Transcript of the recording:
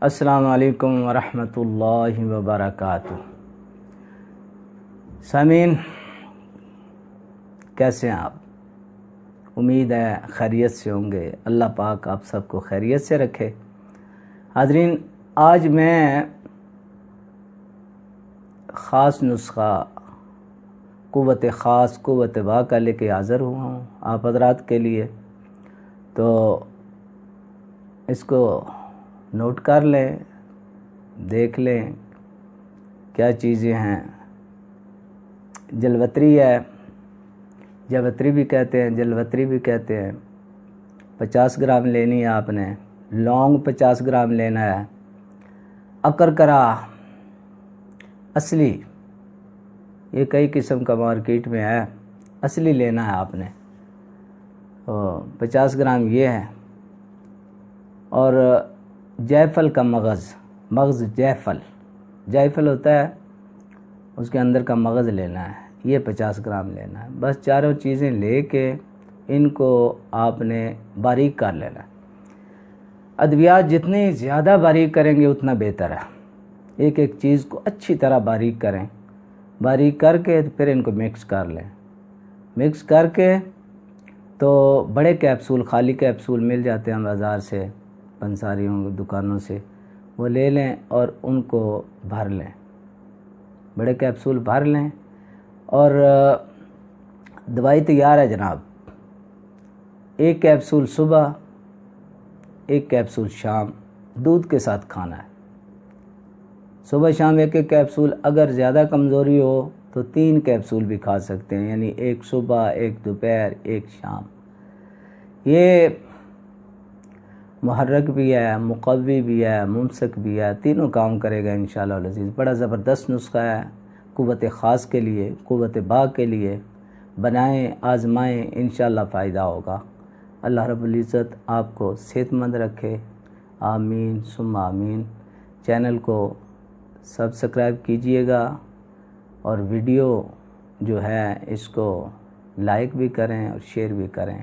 السلام علیکم ورحمۃ اللہ وبرکاتہ۔ سامعین، کیسے ہیں آپ؟ امید ہے خیریت سے ہوں گے۔ اللہ پاک آپ سب کو خیریت سے رکھے۔ حاضرین، آج میں خاص نسخہ قوت با کا لے کے حاضر ہوا ہوں آپ حضرات کے لیے، تو اس کو نوٹ کر لیں، دیکھ لیں کیا چیزیں ہیں۔ جلوتری ہے، جوتری بھی کہتے ہیں، جلوتری بھی کہتے ہیں۔ 50 گرام لینی ہے آپ نے۔ لونگ 50 گرام لینا ہے۔ اکرکرا اصلی، یہ کئی قسم کا مارکیٹ میں ہے، اصلی لینا ہے آپ نے۔ 50 گرام یہ ہے۔ اور جائفل کا مغز جائفل ہوتا ہے، اس کے اندر کا مغز لینا ہے، یہ 50 گرام لینا ہے۔ بس چاروں چیزیں لے کے ان کو آپ نے باریک کر لینا ہے۔ ادویات جتنی زیادہ باریک کریں گے اتنا بہتر ہے۔ ایک ایک چیز کو اچھی طرح باریک کریں، باریک کر کے پھر ان کو مکس کر لیں۔ مکس کر کے تو بڑے کیپسول، خالی کیپسول مل جاتے ہیں بازار سے، پنساریوں کی دکانوں سے، وہ لے لیں اور ان کو بھر لیں، بڑے کیپسول بھر لیں۔ اور دوائی تیار ہے جناب۔ ایک کیپسول صبح، ایک کیپسول شام، دودھ کے ساتھ کھانا ہے۔ صبح شام ایک ایک کیپسول، اگر زیادہ کمزوری ہو تو 3 کیپسول بھی کھا سکتے ہیں، یعنی ایک صبح، ایک دوپہر، ایک شام۔ یہ محرک بھی ہے، مقوی بھی ہے، ممسک بھی ہے، تینوں کام کرے گا انشاءاللہ العزیز۔ بڑا زبردست نسخہ ہے قوت خاص کے لیے، قوت با کے لیے۔ بنائیں، آزمائیں، انشاءاللہ فائدہ ہوگا۔ اللہ رب العزت آپ کو صحت مند رکھے، آمین ثم آمین۔ چینل کو سبسکرائب کیجئے گا اور ویڈیو جو ہے اس کو لائک بھی کریں اور شیئر بھی کریں۔